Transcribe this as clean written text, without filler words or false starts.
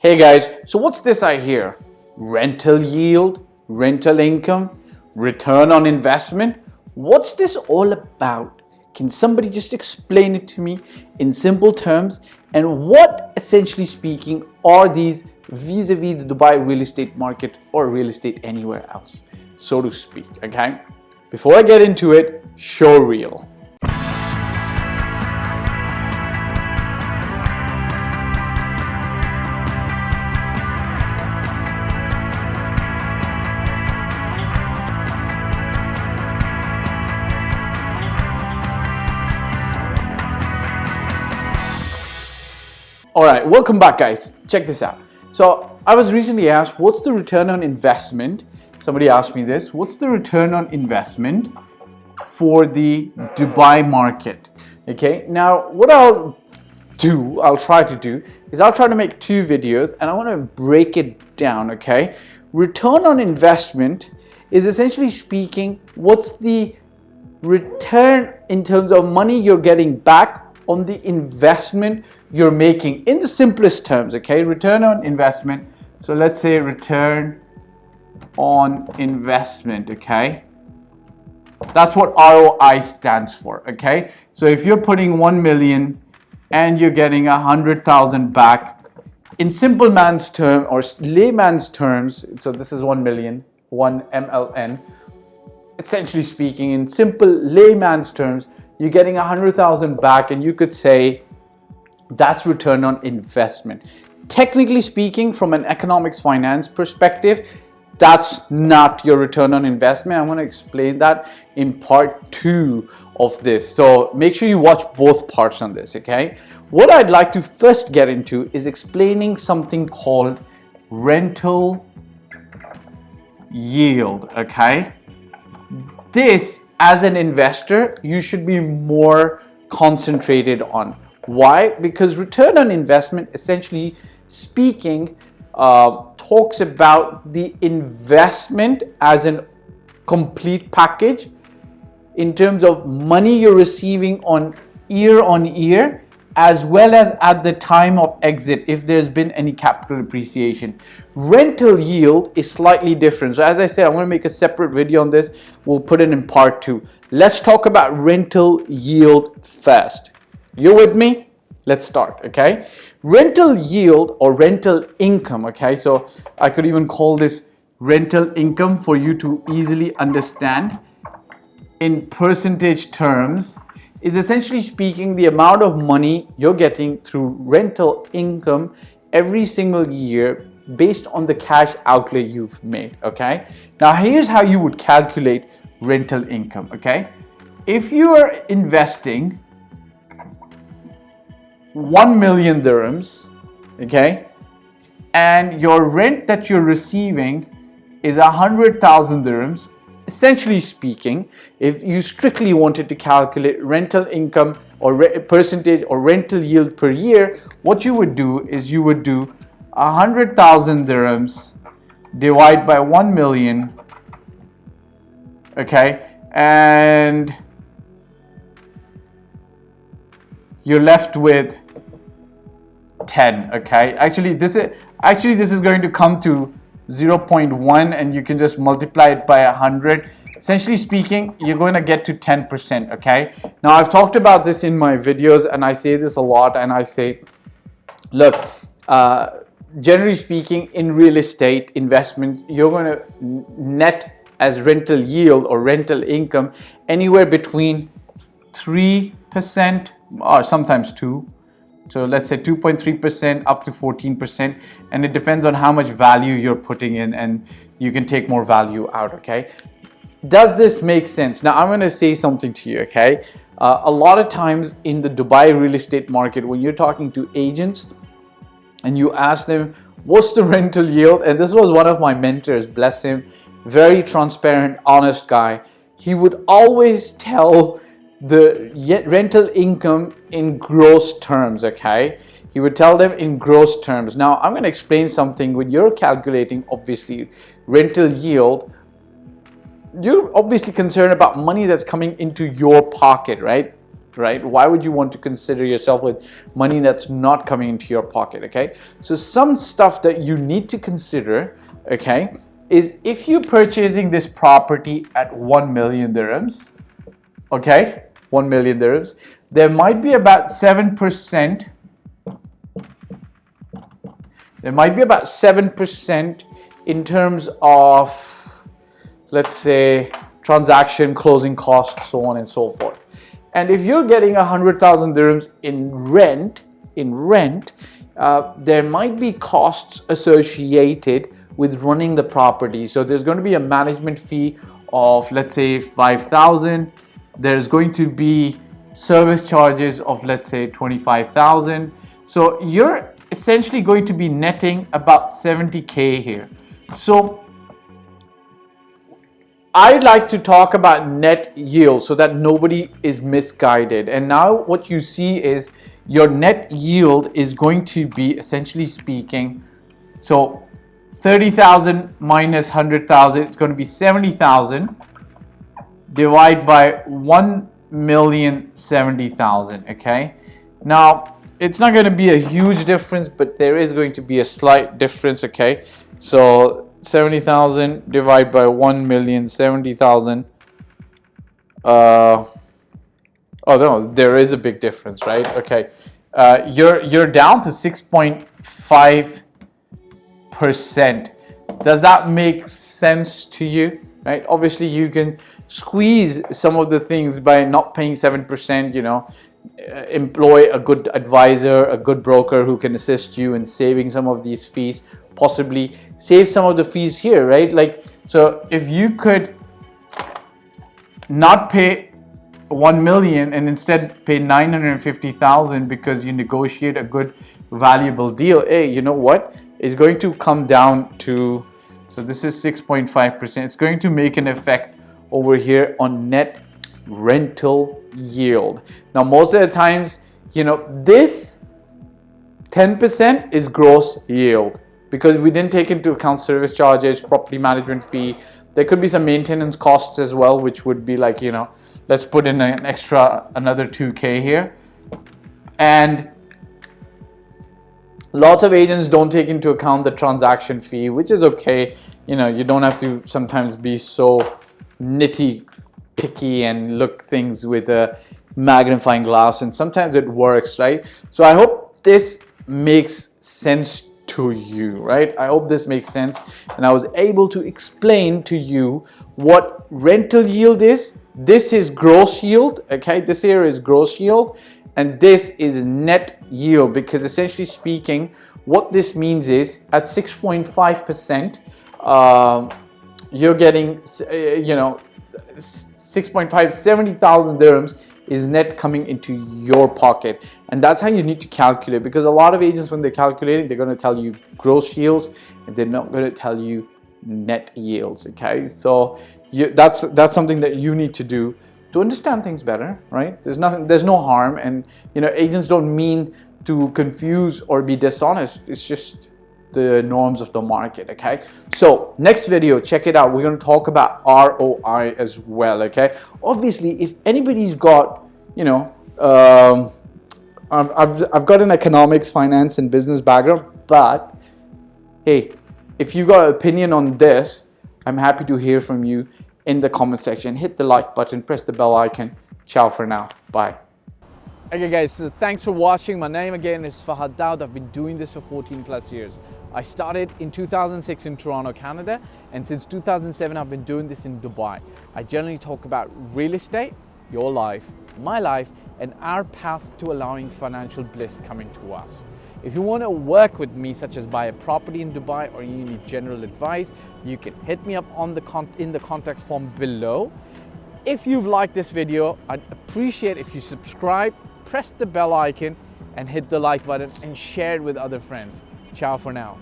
Hey guys, so what's this I hear? Rental yield, rental income, return on investment? What's this all about? Can somebody just explain it to me in simple terms? And what, essentially speaking, are these vis-a-vis the Dubai real estate market or real estate anywhere else, so to speak, okay? Before I get into it, show reel. All right, welcome back guys. Check this out. So I was recently asked, what's the return on investment? Somebody asked me this, what's the return on investment for the Dubai market? Okay, now what I'll try to do is I'll try to make two videos and I want to break it down, okay? Return on investment is essentially speaking, what's the return in terms of money you're getting back on the investment you're making, in the simplest terms, okay? Return on investment. So let's say return on investment, okay? That's what ROI stands for, okay? So if you're putting 1 million and you're getting 100,000 back, in simple man's term or layman's terms, so this is 1 million, 1 MLN, essentially speaking, in simple layman's terms, you're getting 100,000 back, and you could say that's return on investment. Technically speaking, from an economics finance perspective, that's not your return on investment. I'm going to explain that in part 2 of this. So make sure you watch both parts on this, okay? What I'd like to first get into is explaining something called rental yield, okay? This, as an investor, you should be more concentrated on. Why? Because return on investment, essentially speaking, talks about the investment as a complete package in terms of money you're receiving on year, as well as at the time of exit if there's been any capital appreciation. Rental yield is slightly different. So as I said, I'm going to make a separate video on this. We'll put it in part 2. Let's talk about rental yield first. You with me? Let's start, okay? Rental yield or rental income, okay? So I could even call this rental income for you to easily understand. In percentage terms, is essentially speaking the amount of money you're getting through rental income every single year based on the cash outlay you've made, okay? Now here's how you would calculate rental income, okay? If you are investing 1 million dirhams, okay, and your rent that you're receiving is 100,000 dirhams, essentially speaking, if you strictly wanted to calculate rental income or percentage or rental yield per year, what you would do is you would do 100,000 dirhams divide by 1 million, okay, and you're left with 10, okay? Actually this is going to come to 0.1 and you can just multiply it by 100. Essentially speaking, you're going to get to 10%, okay? Now I've talked about this in my videos and I say this a lot, and I say, look, generally speaking, in real estate investment, you're going to net as rental yield or rental income anywhere between 3% or sometimes 2. So let's say 2.3% up to 14%, and it depends on how much value you're putting in, and you can take more value out, okay? Does this make sense? Now I'm going to say something to you, okay? A lot of times in the Dubai real estate market, when you're talking to agents and you ask them, what's the rental yield? And this was one of my mentors, bless him, very transparent, honest guy. He would always tell the rental income in gross terms, okay? He would tell them in gross terms. Now, I'm going to explain something. When you're calculating, obviously, rental yield, you're obviously concerned about money that's coming into your pocket, right? right? Why would you want to consider yourself with money that's not coming into your pocket, okay? So some stuff that you need to consider, okay, is if you're purchasing this property at 1 million dirhams, okay, 1 million dirhams, there might be about 7%. There might be about 7% in terms of, let's say, transaction, closing costs, so on and so forth. And if you're getting 100,000 dirhams in rent, there might be costs associated with running the property. So there's going to be a management fee of, let's say, 5,000. There's going to be service charges of, let's say, 25,000. So you're essentially going to be netting about 70K here. So I'd like to talk about net yield so that nobody is misguided. And now what you see is your net yield is going to be, essentially speaking, so 30,000 minus 100,000, it's going to be 70,000 divided by 1,070,000, okay? Now, it's not going to be a huge difference, but there is going to be a slight difference, okay? So 70,000 divided by 1,070,000. Oh no, there is a big difference, right? Okay, you're down to 6.5%. Does that make sense to you? Right? Obviously, you can squeeze some of the things by not paying 7%. You know, employ a good advisor, a good broker who can assist you in saving some of these fees. Possibly save some of the fees here, right? Like, so if you could not pay 1 million and instead pay 950,000 because you negotiate a good, valuable deal, hey, you know what? It's going to come down to, so this is 6.5%. It's going to make an effect over here on net rental yield. Now, most of the times, you know, this 10% is gross yield, because we didn't take into account service charges, property management fee. There could be some maintenance costs as well, which would be like, you know, let's put in an extra, another 2K here. And lots of agents don't take into account the transaction fee, which is okay. You know, you don't have to sometimes be so nitty picky and look things with a magnifying glass, and sometimes it works, right? So I hope this makes sense to you, right? I hope this makes sense, and I was able to explain to you what rental yield is. This is gross yield, okay? This here is gross yield, and this is net yield, because essentially speaking, what this means is at 6.5%, you're getting, you know, 6.5, 70,000 dirhams is net coming into your pocket. And that's how you need to calculate, because a lot of agents, when they're calculating, they're going to tell you gross yields and they're not going to tell you net yields. Okay, so that's something that you need to do to understand things better, right? There's no harm, and you know, agents don't mean to confuse or be dishonest. It's just the norms of the market. Okay, so next video, check it out. We're going to talk about ROI as well. Okay, obviously, if anybody's got, you know, I've got an economics, finance, and business background, but hey, if you've got an opinion on this, I'm happy to hear from you in the comment section. Hit the like button, press the bell icon. Ciao for now. Bye. Okay guys, so thanks for watching. My name again is Fahd Dawood. I've been doing this for 14 plus years. I started in 2006 in Toronto, Canada, and since 2007 I've been doing this in Dubai. I generally talk about real estate, your life, my life, and our path to allowing financial bliss coming to us. If you want to work with me, such as buy a property in Dubai, or you need general advice, you can hit me up on in the contact form below. If you've liked this video, I'd appreciate if you subscribe, press the bell icon, and hit the like button, and share it with other friends. Ciao for now.